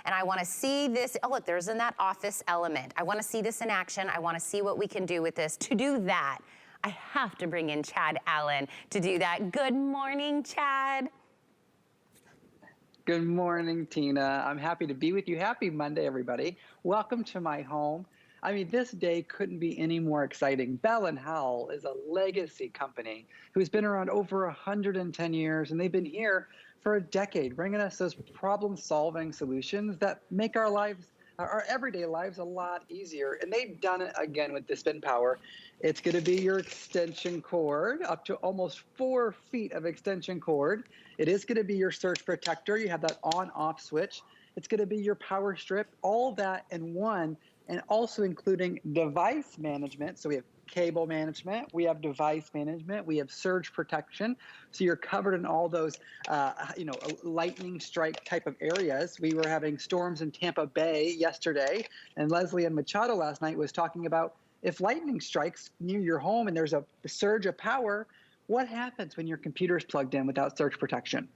and I wanna see this. Oh, look, there's in that office element. I wanna see this in action. I wanna see what we can do with this. To do that, I have to bring in Chad Allen to do that. Good morning, Chad. Good morning, Tina. I'm happy to be with you. Happy Monday, everybody. Welcome to my home. I mean, this day couldn't be any more exciting. Bell and Howell is a legacy company who's been around over 110 years, and they've been here for a decade, bringing us those problem-solving solutions that make our lives, our everyday lives, a lot easier. And they've done it again with the spin power. It's going to be your extension cord, up to almost 4 feet of extension cord. It is going to be your surge protector. You have that on-off switch. It's going to be your power strip, all that in one, and also including device management. So we have cable management, we have device management, we have surge protection. So you're covered in all those, lightning strike type of areas. We were having storms in Tampa Bay yesterday, and Leslie and Machado last night was talking about if lightning strikes near your home and there's a surge of power, what happens when your computer's plugged in without surge protection?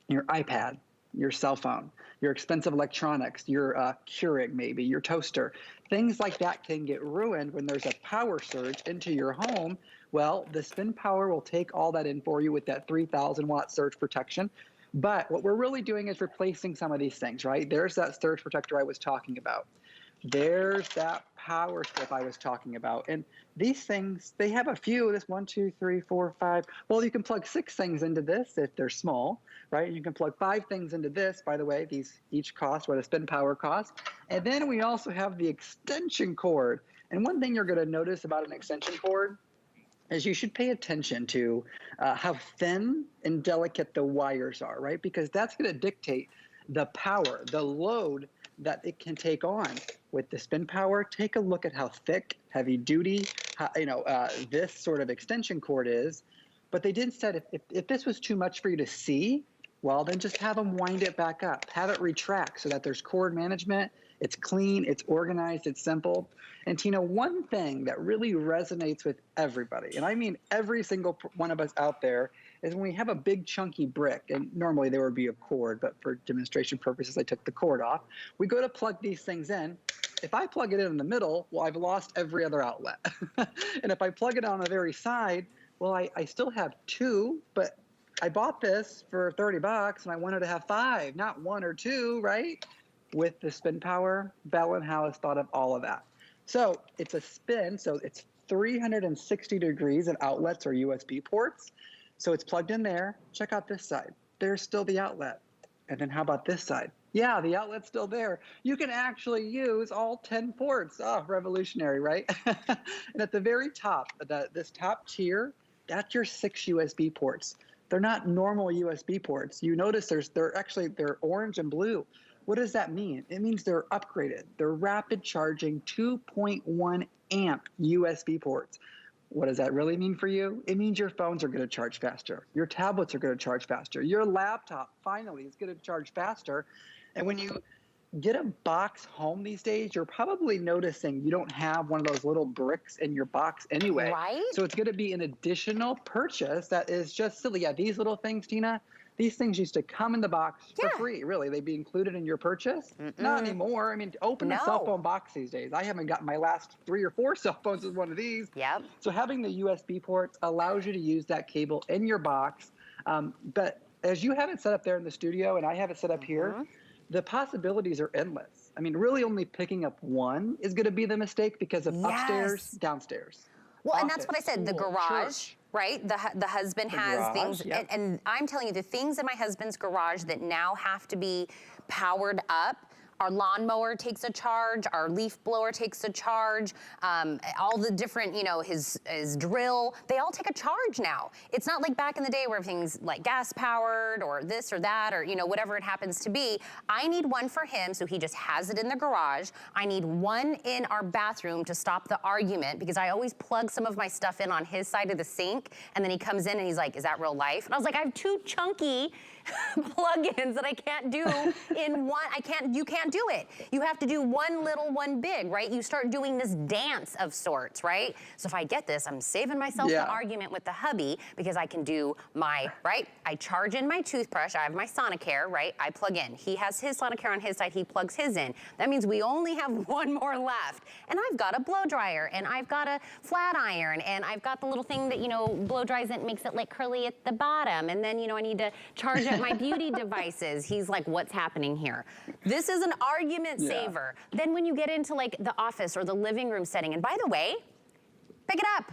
Your iPad, your cell phone, your expensive electronics, your Keurig maybe, your toaster, things like that can get ruined when there's a power surge into your home. Well, the spin power will take all that in for you with that 3,000 watt surge protection. But what we're really doing is replacing some of these things, right? There's that surge protector I was talking about. There's that power strip I was talking about. And these things, they have a few, this 1, 2, 3, 4, 5. Well, you can plug 6 things into this if they're small, right? You can plug 5 things into this. By the way, these each cost what a spin power costs. And then we also have the extension cord. And one thing you're going to notice about an extension cord is you should pay attention to how thin and delicate the wires are, right? Because that's going to dictate the power, the load that it can take on. With the spin power, take a look at how thick, heavy duty, this sort of extension cord is. But they did said if this was too much for you to see, well, then just have them wind it back up, have it retract so that there's cord management. It's clean, it's organized, it's simple. And Tina, one thing that really resonates with everybody, and I mean every single one of us out there, is when we have a big chunky brick, and normally there would be a cord, but for demonstration purposes, I took the cord off. We go to plug these things in. If I plug it in the middle, well, I've lost every other outlet. And if I plug it on the very side, well, I still have 2, but I bought this for 30 bucks and I wanted to have 5, not 1 or 2, right? With the spin power, Bell and Howell has thought of all of that. So it's a spin, so it's 360 degrees of outlets or USB ports. So it's plugged in there. Check out this side. There's still the outlet. And then how about this side? Yeah, the outlet's still there. You can actually use all 10 ports. Oh, revolutionary, right? And at the very top, this top tier, that's your 6 USB ports. They're not normal USB ports. You notice they're orange and blue. What does that mean? It means they're upgraded. They're rapid charging 2.1 amp USB ports. What does that really mean for you? It means your phones are going to charge faster. Your tablets are going to charge faster. Your laptop, finally, is going to charge faster. And when you get a box home these days, you're probably noticing you don't have one of those little bricks in your box anyway. Right? So it's going to be an additional purchase that is just silly. Yeah, these little things, Tina, these things used to come in the box for free, really. They'd be included in your purchase. Not anymore. I mean, open a cell phone box these days. I haven't gotten my last 3 or 4 cell phones with one of these. Yep. So having the USB ports allows you to use that cable in your box. But as you have it set up there in the studio and I have it set up here, the possibilities are endless. I mean, really only picking up one is going to be the mistake because of upstairs, downstairs. Well, office, and that's what I said, the garage, church. Right? The husband has garage, things, yep. and I'm telling you, the things in my husband's garage that now have to be powered up. Our lawnmower takes a charge, our leaf blower takes a charge, all the different, his drill, they all take a charge now. It's not like back in the day where everything's like gas powered or this or that or, whatever it happens to be. I need one for him, so he just has it in the garage. I need one in our bathroom to stop the argument because I always plug some of my stuff in on his side of the sink and then he comes in and he's like, is that real life? And I was like, I have 2 chunky plugins that I can't do in one. You can't do it. You have to do one little, one big, right? You start doing this dance of sorts, right? So if I get this, I'm saving myself the argument with the hubby because I can do my, right? I charge in my toothbrush. I have my Sonicare, right? I plug in. He has his Sonicare on his side. He plugs his in. That means we only have one more left. And I've got a blow dryer, and I've got a flat iron, and I've got the little thing that, you know, blow dries it, makes it like curly at the bottom. And then, you know, I need to charge up my beauty devices. He's like, what's happening here? This is an argument saver. Then when you get into like the office or the living room setting, and by the way, pick it up.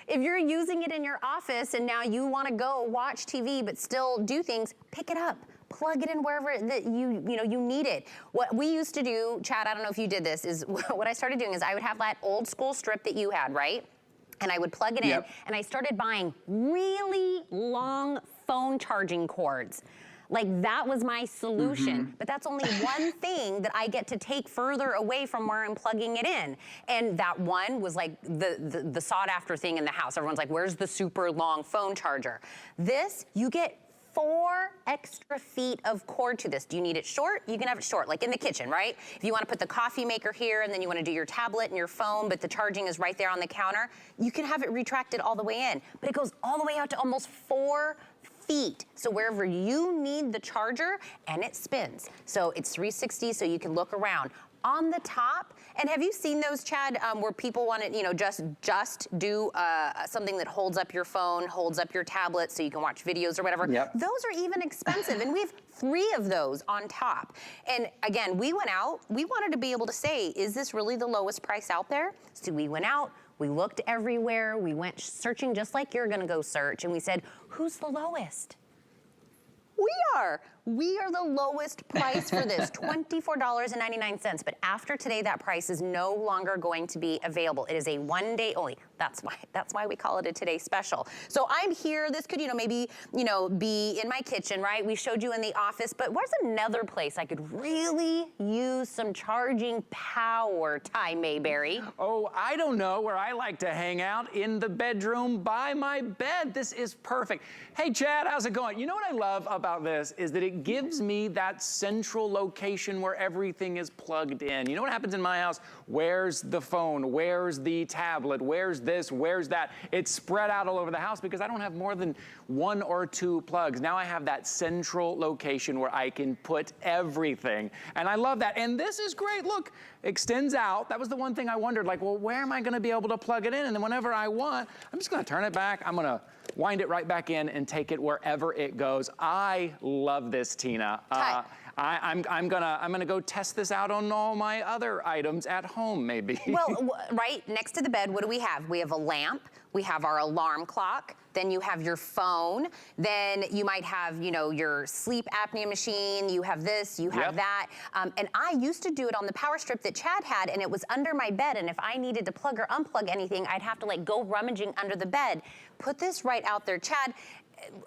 If you're using it in your office and now you want to go watch TV but still do things, pick it up. Plug it in wherever that you need it. What we used to do, Chad, I don't know if you did this, is what I started doing is I would have that old school strip that you had, right? And I would plug it in, and I started buying really long phone charging cords. Like that was my solution, but that's only one thing that I get to take further away from where I'm plugging it in. And that one was like the sought after thing in the house. Everyone's like, where's the super long phone charger? This, you get 4 extra feet of cord to this. Do you need it short? You can have it short, like in the kitchen, right? If you want to put the coffee maker here and then you want to do your tablet and your phone, but the charging is right there on the counter, you can have it retracted all the way in. But it goes all the way out to almost 4 feet. So wherever you need the charger, and it spins. So it's 360, so you can look around. On the top, and have you seen those, Chad, where people want to, you know, just do something that holds up your phone, holds up your tablet so you can watch videos or whatever? Those are even expensive, and we have 3 of those on top. And again, we went out, we wanted to be able to say, is this really the lowest price out there? So we went out, we looked everywhere, we went searching just like you're gonna go search, and we said, who's the lowest? We are the lowest price for this, $24.99. But after today, that price is no longer going to be available. It is a 1 day only. That's why we call it a today special. So I'm here. This could, maybe, be in my kitchen, right? We showed you in the office, but where's another place I could really use some charging power, Ty Mayberry? Oh, I don't know, where I like to hang out, in the bedroom by my bed. This is perfect. Hey, Chad, how's it going? You know what I love about this is that it gives me that central location where everything is plugged in. You know what happens in my house? Where's the phone? Where's the tablet? Where's this? Where's that? It's spread out all over the house because I don't have more than 1 or 2 plugs. Now I have that central location where I can put everything. And I love that. And this is great. Look, extends out. That was the one thing I wondered, like, well, where am I going to be able to plug it in? And then whenever I want, I'm just going to turn it back. I'm going to wind it right back in and take it wherever it goes. I love this, Tina. I'm gonna go test this out on all my other items at home, maybe. Well, right next to the bed, what do we have? We have a lamp. We have our alarm clock. Then you have your phone. Then you might have, your sleep apnea machine. You have this, you have that. And I used to do it on the power strip that Chad had, and it was under my bed. And if I needed to plug or unplug anything, I'd have to go rummaging under the bed. Put this right out there. Chad,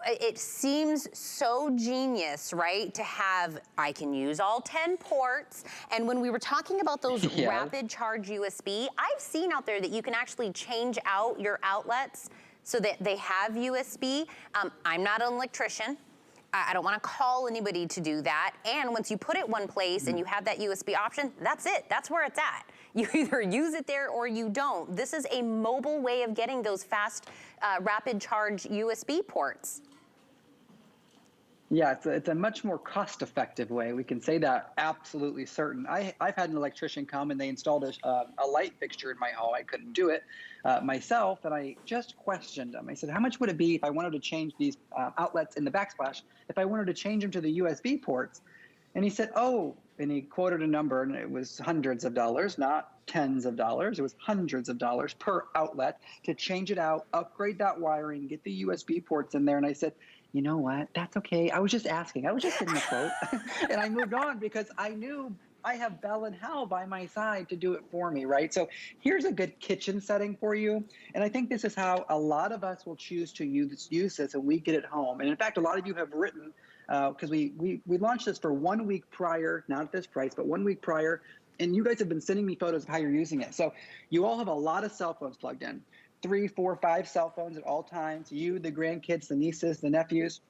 it seems so genius, right? To have, I can use all 10 ports. And when we were talking about those rapid charge USB, I've seen out there that you can actually change out your outlets so that they have USB. I'm not an electrician. I don't want to call anybody to do that. And once you put it one place and you have that USB option, that's it. That's where it's at. You either use it there or you don't. This is a mobile way of getting those fast, rapid charge USB ports. Yeah, it's a much more cost-effective way. We can say that absolutely certain. I've had an electrician come and they installed a light fixture in my home. I couldn't do it myself, and I just questioned him. I said, how much would it be if I wanted to change these outlets in the backsplash, if I wanted to change them to the USB ports? And he said, oh, and he quoted a number, and it was hundreds of dollars, not tens of dollars. It was hundreds of dollars per outlet to change it out, upgrade that wiring, get the USB ports in there. And I said, you know what? That's okay. I was just asking. I was just getting a quote. And I moved on because I knew I have Belle and Howell by my side to do it for me, right? So here's a good kitchen setting for you. And I think this is how a lot of us will choose to use this when we get it home. And in fact, a lot of you have written, because we launched this for 1 week prior, not at this price, but 1 week prior. And you guys have been sending me photos of how you're using it. So you all have a lot of cell phones plugged in. 3, 4, 5 cell phones at all times. You, the grandkids, the nieces, the nephews.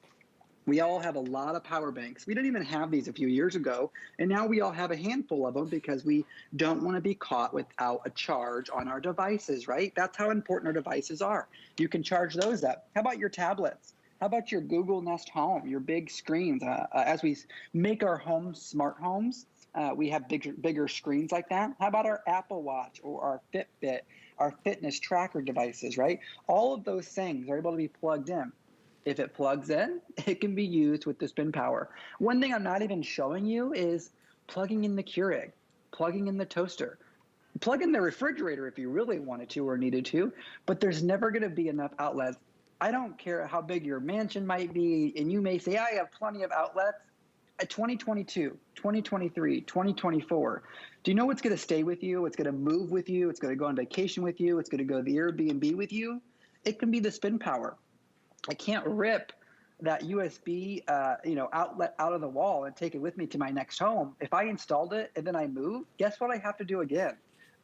We all have a lot of power banks. We didn't even have these a few years ago, and now we all have a handful of them because we don't want to be caught without a charge on our devices, right? That's how important our devices are. You can charge those up. How about your tablets? How about your Google Nest Home, your big screens? As we make our homes smart homes, we have bigger screens like that. How about our Apple Watch or our Fitbit, our fitness tracker devices, right? All of those things are able to be plugged in. If it plugs in, it can be used with the spin power. One thing I'm not even showing you is plugging in the Keurig, plugging in the toaster, plug in the refrigerator if you really wanted to or needed to, but there's never going to be enough outlets. I don't care how big your mansion might be, and you may say, I have plenty of outlets. At 2022, 2023, 2024, do you know what's going to stay with you? What's going to move with you? It's going to go on vacation with you. It's going to go to the Airbnb with you. It can be the spin power. I can't rip that USB outlet out of the wall and take it with me to my next home. If I installed it and then I move, guess what I have to do again?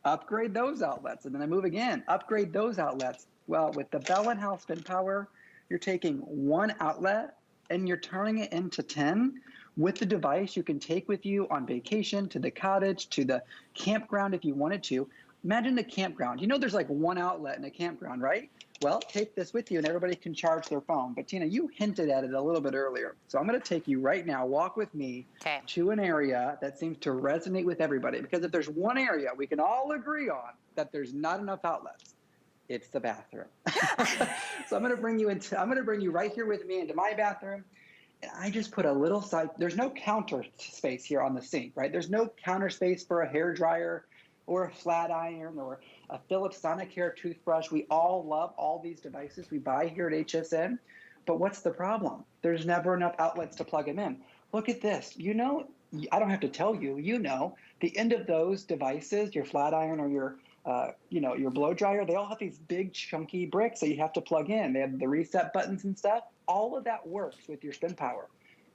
Upgrade those outlets, and then I move again. Upgrade those outlets. Well, with the Bell & Howell spin power, you're taking one outlet and you're turning it into 10. With the device, you can take with you on vacation, to the cottage, to the campground if you wanted to. Imagine the campground. You know there's like one outlet in a campground, right? Well, take this with you and everybody can charge their phone. But Tina, you hinted at it a little bit earlier. So I'm going to take you right now, walk with me to an area that seems to resonate with everybody. Because if there's one area we can all agree on that there's not enough outlets, it's the bathroom. So I'm going to bring you right here with me into my bathroom. And I just put a little side, there's no counter space here on the sink, right? There's no counter space for a hair dryer or a flat iron or a Philips Sonicare toothbrush. We all love all these devices we buy here at HSN. But what's the problem? There's never enough outlets to plug them in. Look at this. You know, I don't have to tell you, you know, the end of those devices, your flat iron or your blow dryer, they all have these big chunky bricks that you have to plug in. They have the reset buttons and stuff. All of that works with your spin power.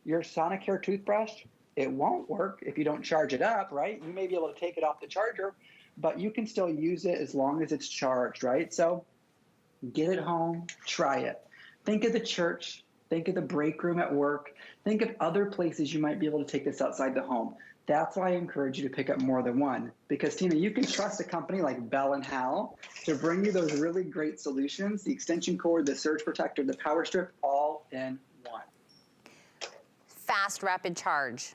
Your Sonicare toothbrush, it won't work if you don't charge it up, right? You may be able to take it off the charger, but you can still use it as long as it's charged, right? So get it home, try it. Think of the church, think of the break room at work, think of other places you might be able to take this outside the home. That's why I encourage you to pick up more than one. Because, Tina, you can trust a company like Bell & Howell to bring you those really great solutions, the extension cord, the surge protector, the power strip, all in one. Fast, rapid charge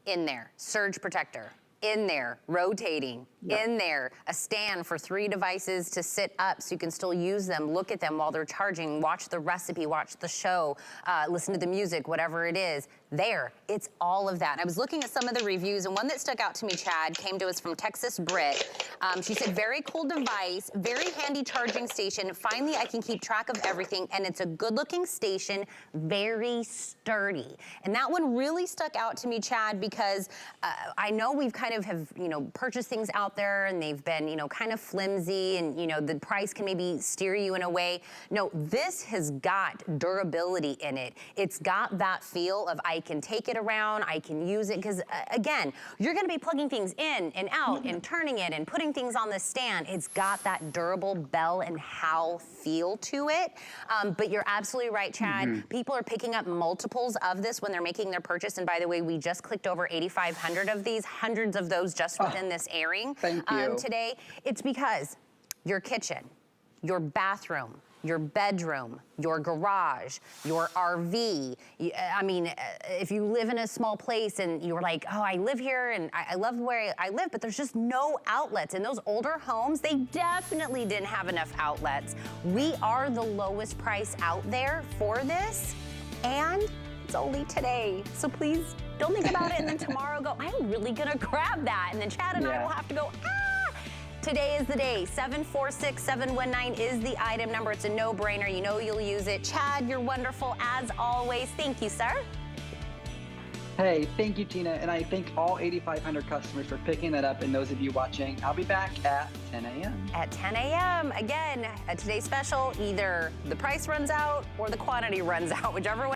in there. Surge protector in there, rotating, in there, a stand for 3 devices to sit up so you can still use them, look at them while they're charging, watch the recipe, watch the show, listen to the music, whatever it is. There, it's all of that. I was looking at some of the reviews, and one that stuck out to me, Chad, came to us from Texas Brit. She said, very cool device, very handy charging station. Finally, I can keep track of everything, and it's a good-looking station, very sturdy. And that one really stuck out to me, Chad, because I know we've kind of have, purchased things out there, and they've been, kind of flimsy, and, the price can maybe steer you in a way. No, this has got durability in it. It's got that feel of I can take it around, I can use it, because again, you're gonna be plugging things in and out and turning it and putting things on the stand. It's got that durable Bell & Howell feel to it. But you're absolutely right, Chad. People are picking up multiples of this when they're making their purchase. And by the way, we just clicked over 8,500 of these, hundreds of those just within this airing today. It's because your kitchen, your bathroom, your bedroom, your garage, your RV. I mean, if you live in a small place and you're like, oh, I live here and I love where I live, but there's just no outlets. In those older homes, they definitely didn't have enough outlets. We are the lowest price out there for this, and it's only today. So please don't think about it and then tomorrow go, I'm really gonna grab that. And then Chad and I will have to go, Today is the day. 746719 is the item number. It's a no-brainer. You know you'll use it. Chad, you're wonderful as always. Thank you, sir. Hey, thank you, Tina. And I thank all 8,500 customers for picking that up, and those of you watching. I'll be back at 10 a.m. At 10 a.m. Again, at today's special, either the price runs out or the quantity runs out, whichever one.